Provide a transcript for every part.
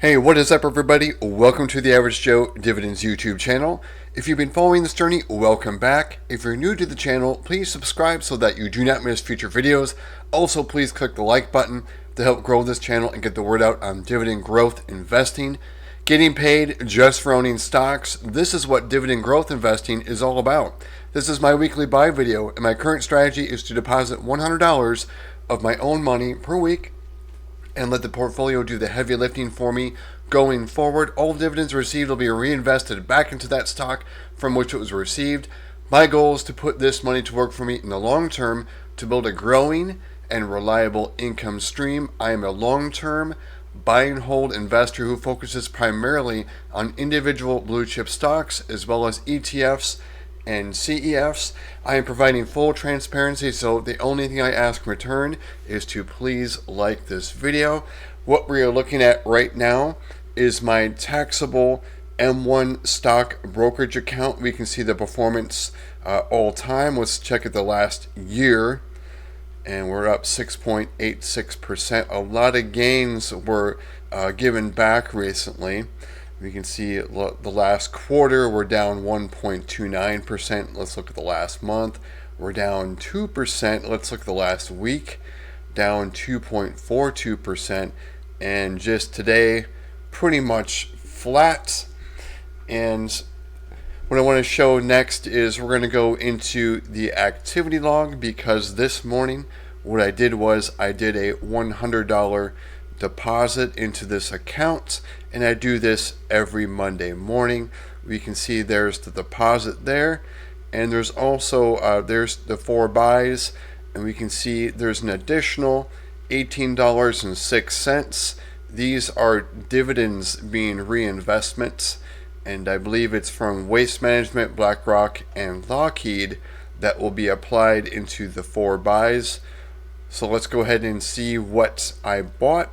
Hey, what is up, everybody? Welcome to the Average Joe Dividends YouTube channel. If you've been following this journey, welcome back. If you're new to the channel, please subscribe so that you do not miss future videos. Also, please click the like button to help grow this channel and get the word out on dividend growth investing. Getting paid just for owning stocks. This is what dividend growth investing is all about. This is my weekly buy video, and my current strategy is to deposit $100 of my own money per week and let the portfolio do the heavy lifting for me. Going forward, all dividends received will be reinvested back into that stock from which it was received. My goal is to put this money to work for me in the long term to build a growing and reliable income stream. I am a long-term buy and hold investor who focuses primarily on individual blue chip stocks as well as ETFs and CEFs. I am providing full transparency, so the only thing I ask in return is to please like this video. What we are looking at right now is my taxable M1 stock brokerage account. We can see the performance all time. Let's check it the last year, and we're up 6.86%. A lot of gains were given back recently. We can see the last quarter we're down 1.29%. Let's look at the last month. We're down 2%. Let's look at the last week, down 2.42%. And just today, pretty much flat. And what I want to show next is we're going to go into the activity log, because this morning what I did was I did a $100 deposit into this account, and I do this every Monday morning. We can see there's the deposit there, and there's also there's the 4 buys, and we can see there's an additional $18.06. These are dividends being reinvestments, and I believe it's from Waste Management, BlackRock, and Lockheed that will be applied into the 4 buys. So let's go ahead and see what I bought.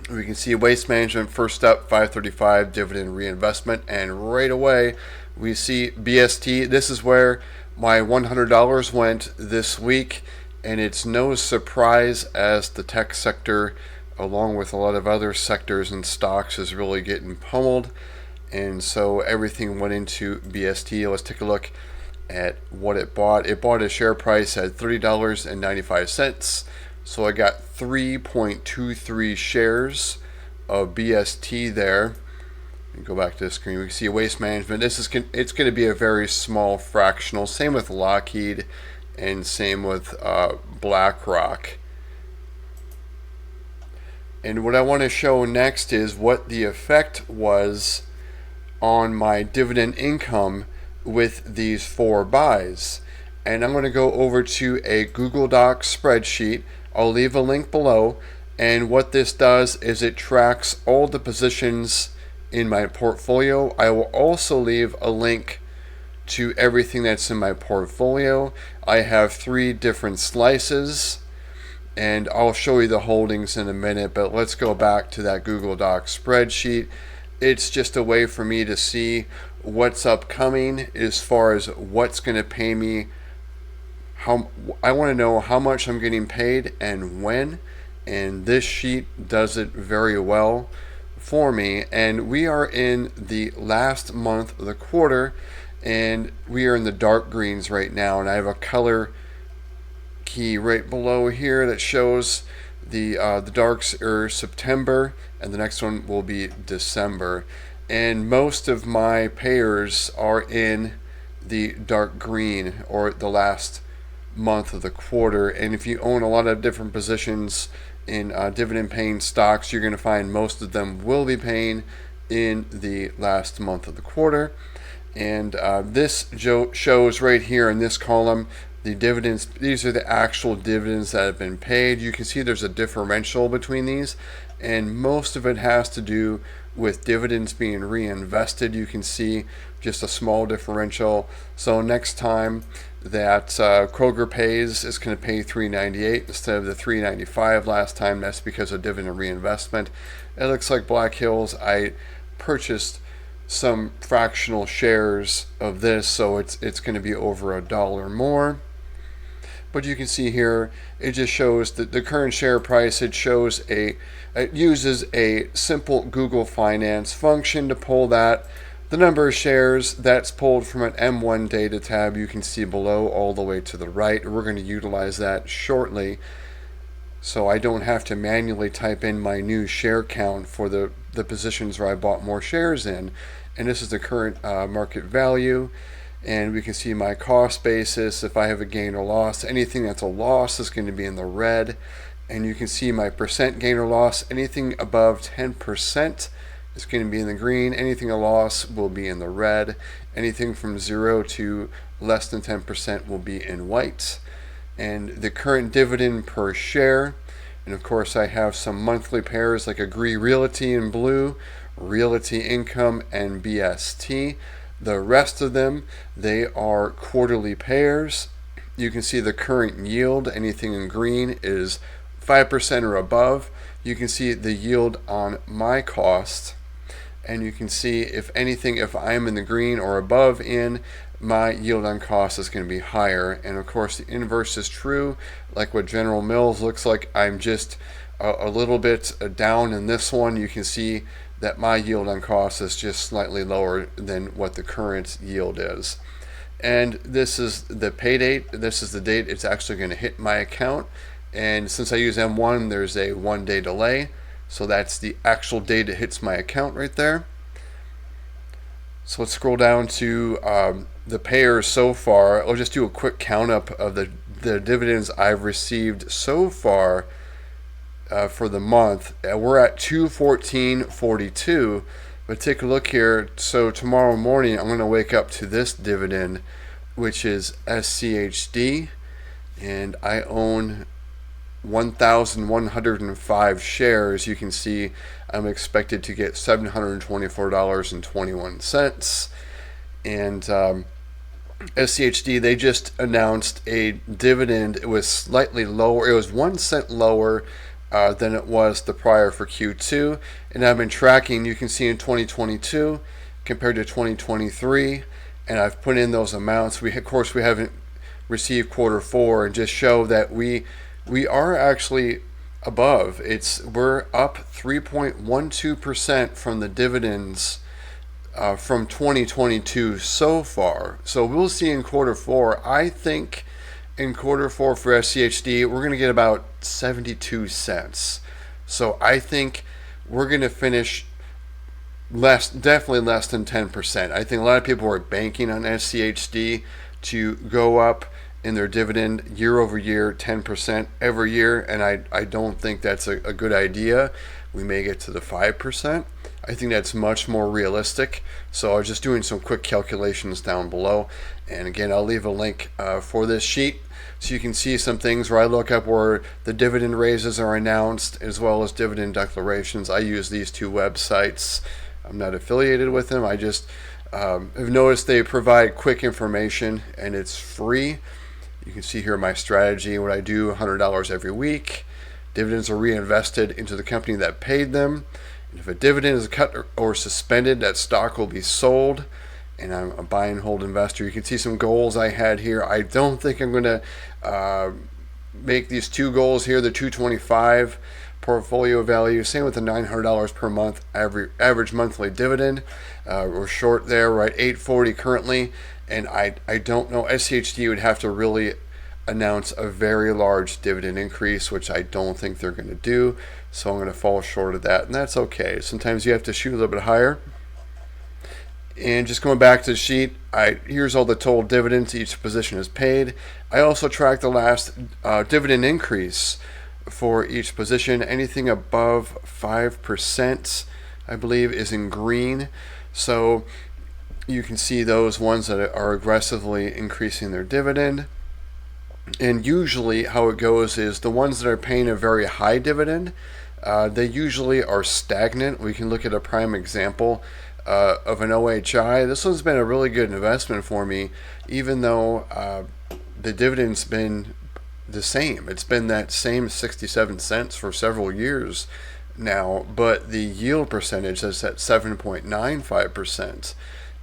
We can see Waste Management first up, 535 dividend reinvestment, and right away we see BST. This is where my $100 went this week, and it's no surprise as the tech sector, along with a lot of other sectors and stocks, is really getting pummeled, and so everything went into BST. Let's take a look at what it bought. It bought a share price at $30.95. So I got 3.23 shares of BST there. Go back to the screen. We can see Waste Management. It's going to be a very small fractional. Same with Lockheed, and same with BlackRock. And what I want to show next is what the effect was on my dividend income with these 4 buys. And I'm going to go over to a Google Docs spreadsheet. I'll leave a link below, and what this does is it tracks all the positions in my portfolio. I will also leave a link to everything that's in my portfolio. I have 3 different slices, and I'll show you the holdings in a minute, but let's go back to that Google Docs spreadsheet. It's just a way for me to see what's upcoming as far as what's going to pay me. I want to know how much I'm getting paid and when, and this sheet does it very well for me. And we are in the last month of the quarter, and we are in the dark greens right now, and I have a color key right below here that shows the darks are September, and the next one will be December, and most of my payers are in the dark green, or the last month of the quarter. And if you own a lot of different positions in dividend paying stocks, you're going to find most of them will be paying in the last month of the quarter. And this shows right here in this column the dividends. These are the actual dividends that have been paid. You can see there's a differential between these, and most of it has to do with dividends being reinvested. You can see just a small differential. So next time that Kroger pays, is going to pay $3.98 instead of the $3.95 last time. That's because of dividend reinvestment. It looks like Black Hills, I purchased some fractional shares of this, so it's going to be over $1 more. But you can see here, it just shows that the current share price. It uses a simple Google Finance function to pull that. The number of shares, that's pulled from an M1 data tab you can see below all the way to the right. We're going to utilize that shortly, so I don't have to manually type in my new share count for the positions where I bought more shares in. And this is the current market value. And we can see my cost basis. If I have a gain or loss, anything that's a loss is going to be in the red. And you can see my percent gain or loss. Anything above 10% is going to be in the green. Anything a loss will be in the red. Anything from 0 to less than 10% will be in white. And the current dividend per share. And of course I have some monthly pairs like Agree Realty in blue, Realty Income, and BST. The rest of them, they are quarterly pairs. You can see the current yield, anything in green, is 5% or above. You can see the yield on my cost, and you can see if anything, if I'm in the green or above in, my yield on cost is going to be higher. And of course the inverse is true, like what General Mills looks like. I'm just a little bit down in this one. You can see that my yield on cost is just slightly lower than what the current yield is. And this is the pay date. This is the date it's actually going to hit my account. And since I use M1, there's a 1-day delay. So that's the actual date it hits my account right there. So let's scroll down to the payers so far. I'll just do a quick count up of the dividends I've received so far for the month. We're at 214.42, but take a look here. So tomorrow morning I'm going to wake up to this dividend, which is SCHD, and I own 1,105 shares. You can see I'm expected to get $724.21. And SCHD, they just announced a dividend. It was slightly lower. It was 1 cent lower than it was the prior for Q2. And I've been tracking, you can see in 2022 compared to 2023, and I've put in those amounts. Of course, we haven't received Q4, and just show that we are actually above. We're up 3.12% from the dividends from 2022 so far. So we'll see in Q4. I think in Q4 for SCHD, we're going to get about 72 cents. So I think we're going to finish definitely less than 10%. I think a lot of people are banking on SCHD to go up in their dividend year over year, 10% every year, and I don't think that's a good idea. We may get to the 5%. I think that's much more realistic. So I was just doing some quick calculations down below, and again, I'll leave a link for this sheet so you can see some things where I look up where the dividend raises are announced, as well as dividend declarations. I use these two websites. I'm not affiliated with them. I just have noticed they provide quick information, and it's free. You can see here my strategy, what I do, $100 every week. Dividends are reinvested into the company that paid them. And if a dividend is cut or suspended, that stock will be sold. And I'm a buy and hold investor. You can see some goals I had here. I don't think I'm going to make these two goals here, the 225 portfolio value. Same with the $900 per month average monthly dividend. We're short there. We're at 840 currently. And I don't know. SCHD would have to really announce a very large dividend increase, which I don't think they're going to do. So I'm going to fall short of that, and that's okay. Sometimes you have to shoot a little bit higher. And just going back to the sheet, here's all the total dividends each position is paid. I also track the last dividend increase for each position. Anything above 5%, I believe, is in green. So you can see those ones that are aggressively increasing their dividend. And usually how it goes is the ones that are paying a very high dividend, they usually are stagnant. We can look at a prime example of an OHI. This one's been a really good investment for me, even though the dividend's been the same. It's been that same 67 cents for several years now, but the yield percentage is at 7.95%.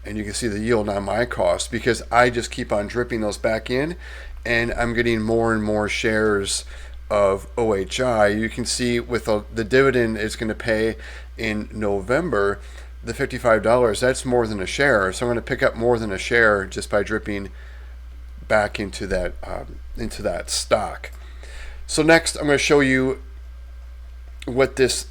and you can see the yield on my cost because I just keep on dripping those back in, and I'm getting more and more shares of OHI. You can see with the dividend it's going to pay in November, the $55, that's more than a share. So I'm going to pick up more than a share just by dripping back into that stock. So next, I'm going to show you what this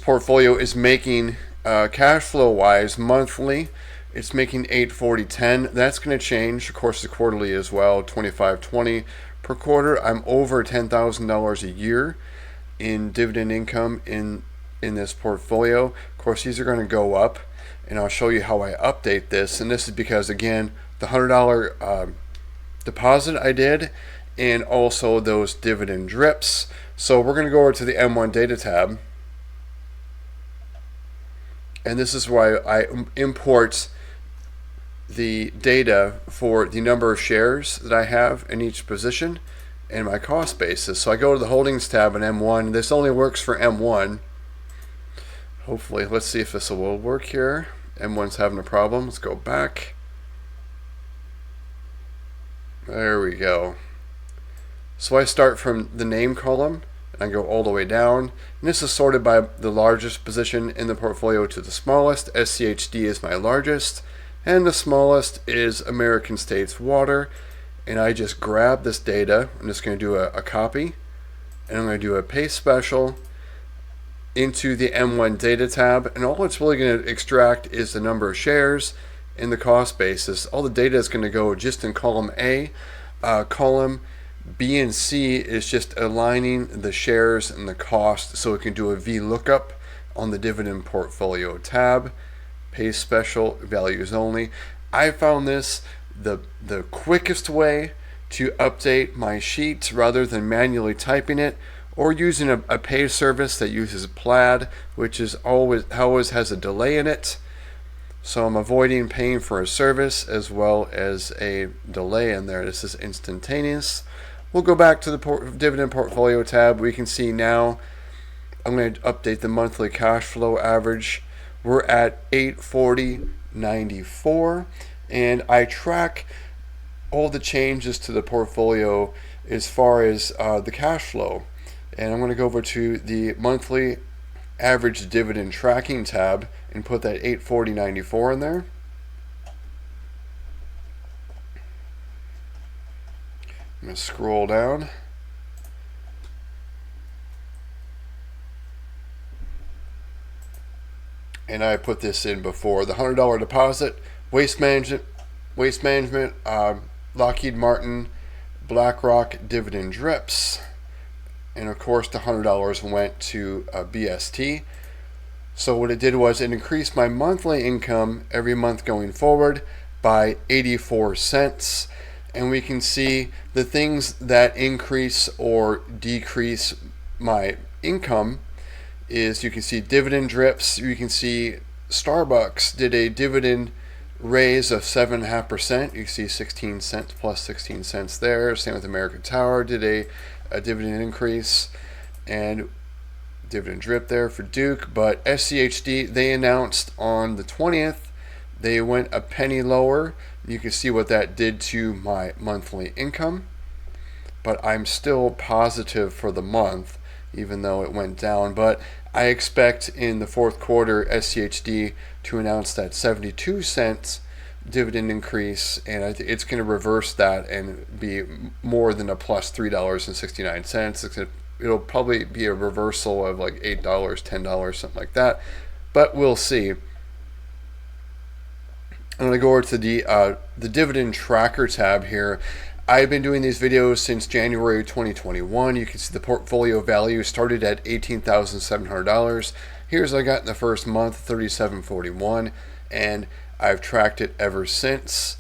portfolio is making cash flow wise monthly. It's making $840.10. That's going to change, of course, the quarterly as well. $25.20 per quarter. I'm over $10,000 a year in dividend income in this portfolio. Of course, these are going to go up, and I'll show you how I update this. And this is because, again, the $100 deposit I did, and also those dividend drips. So we're going to go over to the M1 data tab, and this is where I import the data for the number of shares that I have in each position and my cost basis. So I go to the holdings tab in M1. This only works for M1. Hopefully, let's see if this will work here. M1's having a problem. Let's go back. There we go. So I start from the name column and I go all the way down. And this is sorted by the largest position in the portfolio to the smallest. SCHD is my largest, and the smallest is American States Water. And I just grab this data. I'm just going to do a copy, and I'm going to do a paste special into the M1 data tab, and all it's really going to extract is the number of shares and the cost basis. All the data is going to go just in column A. Column B and C is just aligning the shares and the cost, so it can do a VLOOKUP on the dividend portfolio tab. Paste special, values only. I found this the quickest way to update my sheet rather than manually typing it, or using a pay service that uses Plaid, which is always has a delay in it. So I'm avoiding paying for a service as well as a delay in there. This is instantaneous. We'll go back to the dividend portfolio tab. We can see now I'm going to update the monthly cash flow average. We're at $840.94, and I track all the changes to the portfolio as far as the cash flow. And I'm going to go over to the monthly average dividend tracking tab and put that $840.94 in there. I'm going to scroll down. And I put this in before. The $100 deposit, Waste Management, Lockheed Martin, BlackRock dividend drips. And of course the $100 went to BST. So what it did was it increased my monthly income every month going forward by 84 cents. And we can see the things that increase or decrease my income is, you can see dividend drips. You can see Starbucks did a dividend raise of 7.5%. You can see 16 cents plus 16 cents there. Same with American Tower, did a dividend increase, and dividend drip there for Duke. But SCHD, they announced on the 20th, they went a penny lower. You can see what that did to my monthly income, but I'm still positive for the month, even though it went down. But I expect in the fourth quarter SCHD to announce that 72 cents dividend increase, and I think it's going to reverse that and be more than a plus $3.69. It'll probably be a reversal of like $8, $10, something like that, but we'll see. I'm going to go over to the dividend tracker tab here. I've been doing these videos since January 2021. You can see the portfolio value started at $18,700. Here's what I got in the first month, $37.41, and I've tracked it ever since.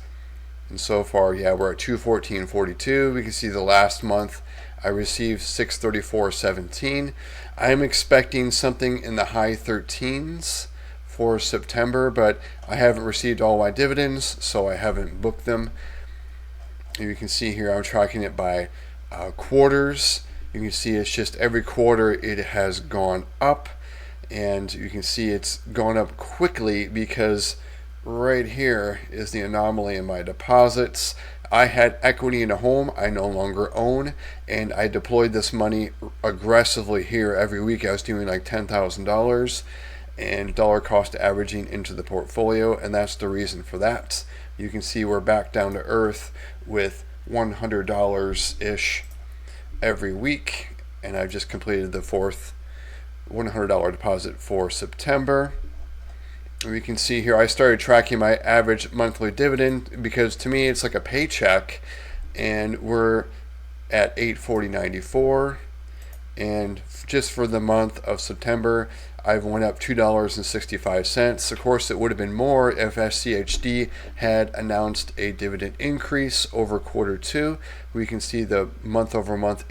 And so far, yeah, we're at $214.42. We can see the last month I received $634.17. I'm expecting something in the high 13s for September, but I haven't received all my dividends, so I haven't booked them. You can see here I'm tracking it by quarters. You can see it's just every quarter it has gone up, and you can see it's gone up quickly because right here is the anomaly in my deposits. I had equity in a home I no longer own, and I deployed this money aggressively here every week. I was doing like $10,000 and dollar cost averaging into the portfolio, and that's the reason for that. You can see we're back down to earth with $100 ish every week, and I've just completed the fourth $100 deposit for September. We can see here I started tracking my average monthly dividend because to me it's like a paycheck, and we're at $840.94, and just for the month of September I've went up $2.65. Of course, it would have been more if SCHD had announced a dividend increase over Q2. We can see the month over month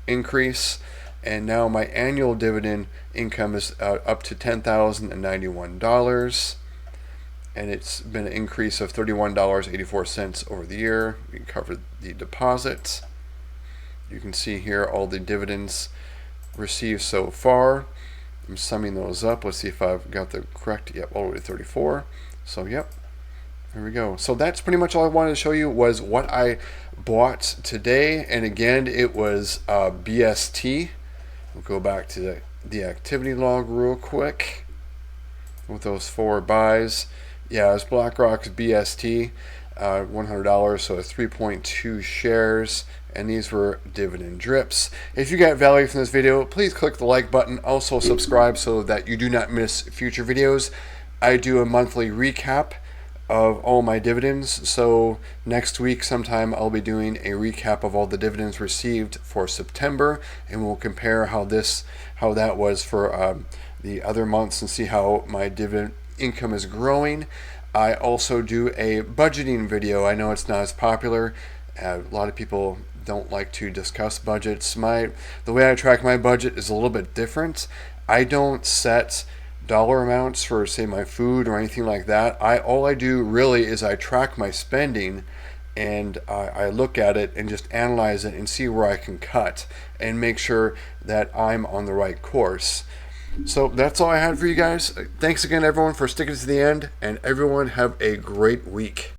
increase, and now my annual dividend income is up to $10,091, and it's been an increase of $31.84 over the year. We covered the deposits. You can see here all the dividends received so far. I'm summing those up. Let's see if I've got the correct. Yep, all the way to 34. So yep, there we go. So that's pretty much all I wanted to show you was what I bought today. And again, it was BST. We'll go back to the activity log real quick with those 4 buys. Yeah, it's BlackRock's BST, $100, so 3.2 shares, and these were dividend drips. If you got value from this video, please click the like button. Also subscribe so that you do not miss future videos. I do a monthly recap of all my dividends, so next week sometime I'll be doing a recap of all the dividends received for September, and we'll compare how that was for the other months and see how my dividend income is growing. I also do a budgeting video. I know it's not as popular. A lot of people don't like to discuss budgets. The way I track my budget is a little bit different. I don't set dollar amounts for, say, my food or anything like that. All I do really is I track my spending, and I look at it and just analyze it and see where I can cut and make sure that I'm on the right course. So that's all I had for you guys. Thanks again, everyone, for sticking to the end, and everyone have a great week.